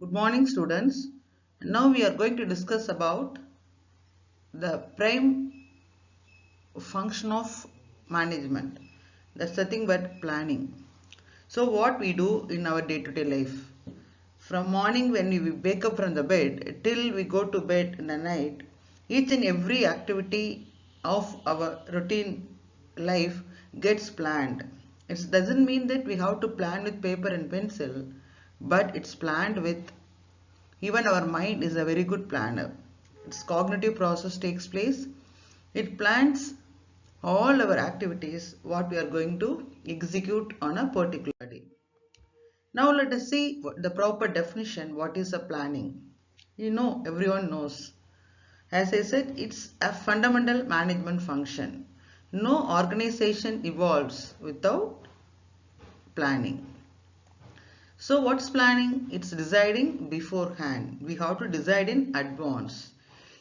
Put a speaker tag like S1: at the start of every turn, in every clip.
S1: Good morning, students. Now we are going to discuss about the prime function of management. That's nothing but planning. So what we do in our day-to-day life. From morning when we wake up from the bed till we go to bed in the night, each and every activity of our routine life gets planned. It doesn't mean that we have to plan with paper and pencil, but it's planned with. Even our mind is a very good planner. Its cognitive process takes place. It plans all our activities, what we are going to execute on a particular day. Now let us see the proper definition. What is a planning? Everyone knows. As I said, it's a fundamental management function. No organization evolves without planning. So what's planning? It's deciding beforehand. We have to decide in advance.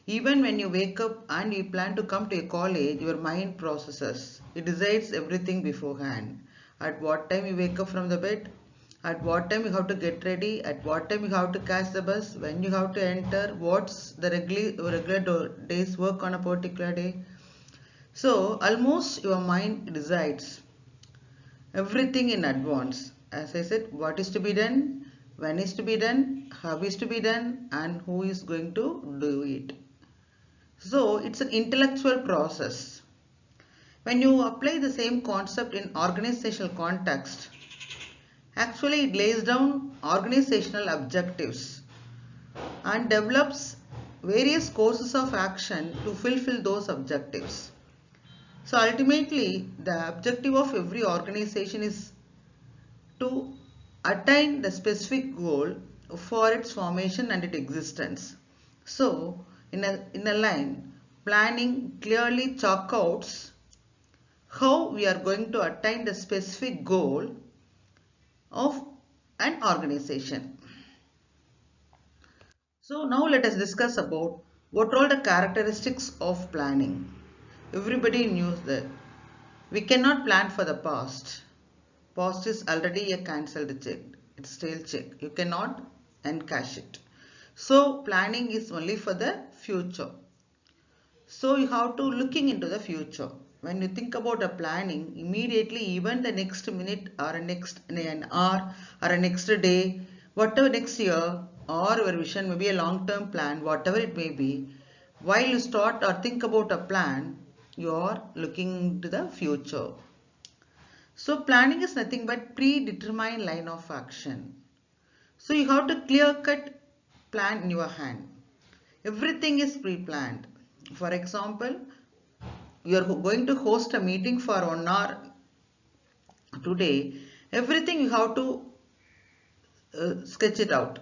S1: Even when you wake up and you plan to come to a college, your mind processes. It decides everything beforehand. At what time you wake up from the bed, at what time you have to get ready, at what time you have to catch the bus, when you have to enter, what's the regular day's work on a particular day. So almost your mind decides everything in advance. As I said, what is to be done, when is to be done, how is to be done, and who is going to do it. So it's an intellectual process. When you apply the same concept in organizational context, actually it lays down organizational objectives and develops various courses of action to fulfill those objectives. So ultimately, the objective of every organization is to attain the specific goal for its formation and its existence. So, in a line, planning clearly chalk outs how we are going to attain the specific goal of an organization. So now let us discuss about what are all the characteristics of planning. Everybody knows that we cannot plan for the past. Past is already a cancelled check. It's still check. You cannot encash it. So planning is only for the future. So you have to looking into the future. When you think about a planning, immediately even the next minute or an hour or a next day, whatever next year or your vision may be a long-term plan, whatever it may be, while you start or think about a plan, you are looking to the future. So planning is nothing but predetermined line of action. So you have to clear cut plan in your hand. Everything is pre-planned. For example, you are going to host a meeting for 1 hour today. Everything you have to sketch it out.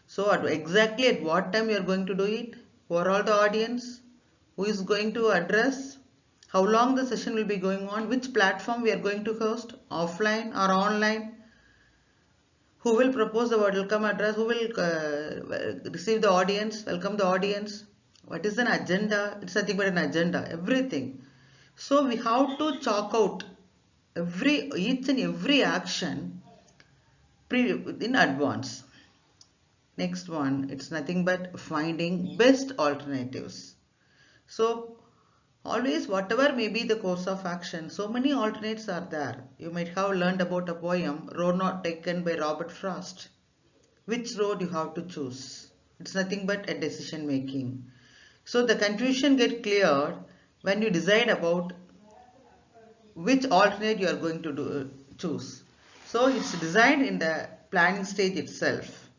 S1: So exactly at what time you are going to do it, who are all the audience, who is going to address, how long the session will be going on, which platform we are going to host, offline or online, who will propose the welcome address, who will receive the audience, welcome the audience, what is an agenda, it's nothing but an agenda, everything. So we have to chalk out each and every action in advance. Next one, it's nothing but finding best alternatives. So always whatever may be the course of action, so many alternates are there. You might have learned about a poem, Road Not Taken by Robert Frost. Which road you have to choose? It's nothing but a decision making. So the confusion get cleared when you decide about which alternate you are going to choose. So it's designed in the planning stage itself.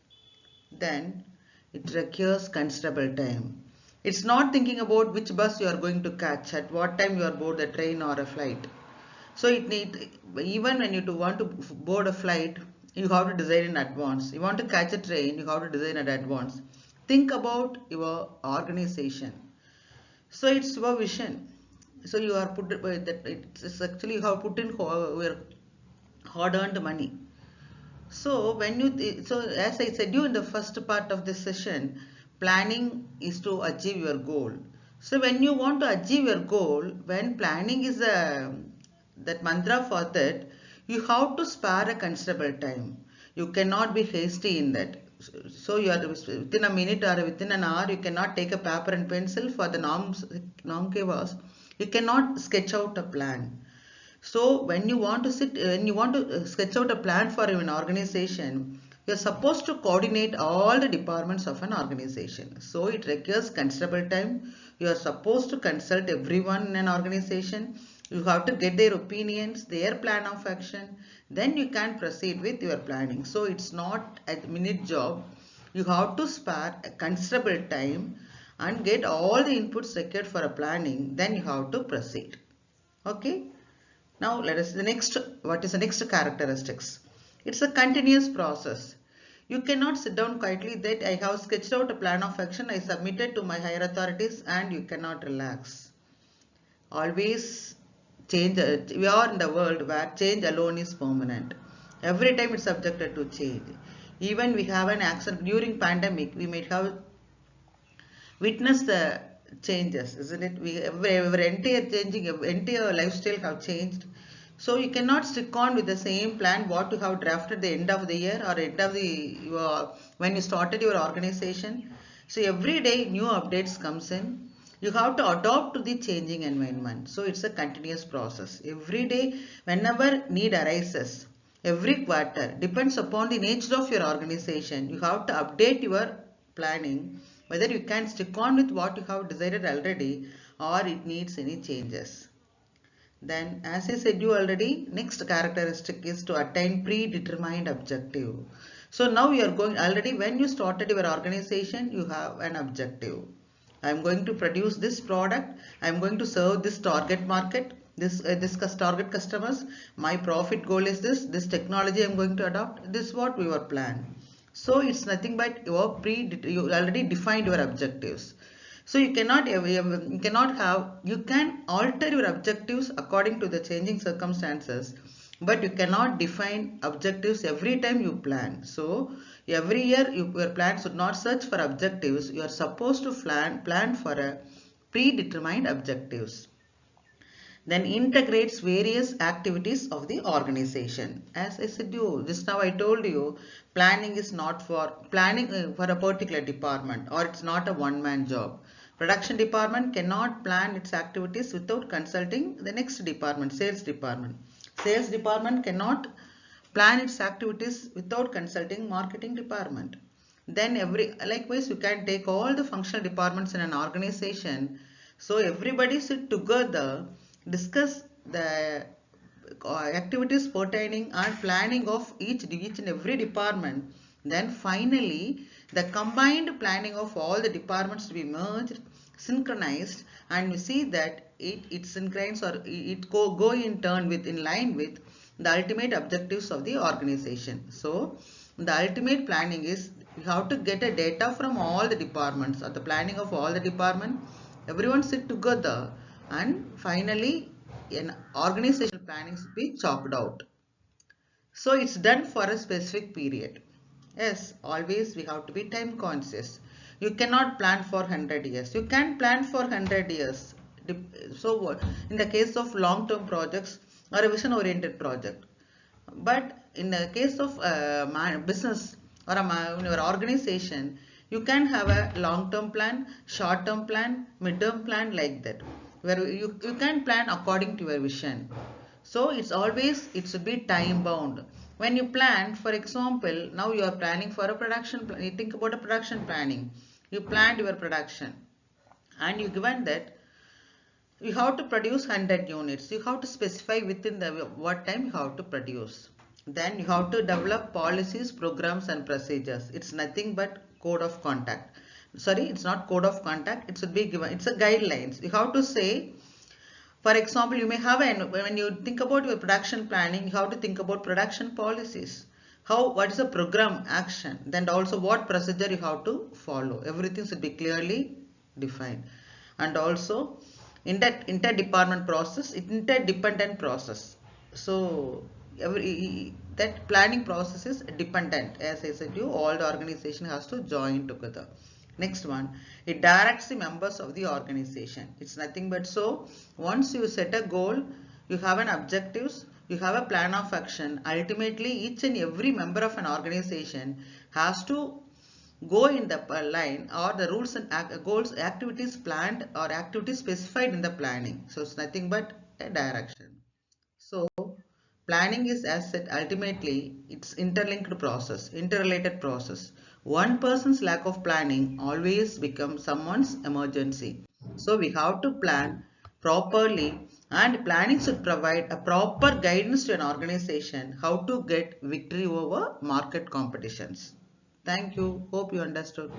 S1: Then it requires considerable time. It's not thinking about which bus you are going to catch, at what time you are board the train or a flight. So even when you want to board a flight, you have to decide in advance. You want to catch a train, you have to decide in advance. Think about your organization. So it's your vision. So you are put that it's actually you have put in your hard-earned money. So as I said you in the first part of this session, planning is to achieve your goal. So when you want to achieve your goal, when planning is that mantra for that, you have to spare a considerable time. You cannot be hasty in that. So you are within a minute or within an hour, you cannot take a paper and pencil for the norm kevas. You cannot sketch out a plan. So when you want to sketch out a plan for an organization, you're supposed to coordinate all the departments of an organization. So it requires considerable time. You are supposed to consult everyone in an organization. You have to get their opinions, their plan of action. Then you can proceed with your planning. So it's not a minute job. You have to spare a considerable time and get all the inputs required for a planning. Then you have to proceed. Okay. Now let us what is the next characteristics? It's a continuous process. You cannot sit down quietly that I have sketched out a plan of action, I submitted to my higher authorities, and you cannot relax. Always change. We are in the world where change alone is permanent. Every time it's subjected to change. Even we have an accident during pandemic, we might have witnessed the changes, isn't it? Our entire lifestyle have changed. So you cannot stick on with the same plan what you have drafted the end of the year or end of when you started your organization. So every day new updates comes in. You have to adopt to the changing environment. So it's a continuous process. Every day, whenever need arises, every quarter depends upon the nature of your organization. You have to update your planning whether you can stick on with what you have decided already or it needs any changes. Then as I said you already, next characteristic is to attain predetermined objective. So now you are going already when you started your organization, you have an objective. I am going to produce this product. I am going to serve this target market, this target customers. My profit goal is this. This technology I am going to adopt. This is what we were planned. So it's nothing but you already defined your objectives. So you can alter your objectives according to the changing circumstances, but you cannot define objectives every time you plan. So every year your plan should not search for objectives. You are supposed to plan for a predetermined objectives. Then integrates various activities of the organization. As I said just now I told you, planning is not for for a particular department, or it's not a one-man job. Production department cannot plan its activities without consulting the next department, sales department. Sales department cannot plan its activities without consulting marketing department. Then likewise you can take all the functional departments in an organization. So everybody sit together, discuss the activities pertaining and planning of each and every department. Then finally the combined planning of all the departments to be merged, synchronized, and you see that it synchronizes or it go in line with the ultimate objectives of the organization. So the ultimate planning is you have to get a data from all the departments or the planning of all the department. Everyone sit together and finally an organizational planning should be chalked out. So it's done for a specific period. Yes, always we have to be time conscious. You cannot plan for 100 years. You can plan for 100 years. So in the case of long-term projects or a vision-oriented project. But in the case of business or your organization, you can have a long-term plan, short-term plan, mid-term plan, like that, where you can plan according to your vision. So it should be time bound. When you plan, for example, now you are planning for a production, you think about a production planning. You planned your production and you given that you have to produce 100 units. You have to specify within what time you have to produce. Then you have to develop policies, programs and procedures. It's nothing but code of conduct. Sorry, it's not code of conduct. It should be given. It's a guidelines. You have to say, for example, you may have when you think about your production planning, you have to think about production policies. What is the program action? Then also what procedure you have to follow. Everything should be clearly defined. And also interdepartment process, interdependent process. So that planning process is dependent. As I said all the organization has to join together. Next one, it directs the members of the organization. It's nothing but so once you set a goal, you have an objectives, you have a plan of action. Ultimately, each and every member of an organization has to go in the line or the rules and goals, activities planned or activities specified in the planning. So it's nothing but a direction. So planning is, as said, ultimately it's interlinked process, interrelated process. One person's lack of planning always becomes someone's emergency. So we have to plan properly, and planning should provide a proper guidance to an organization how to get victory over market competitions. Thank you. Hope you understood.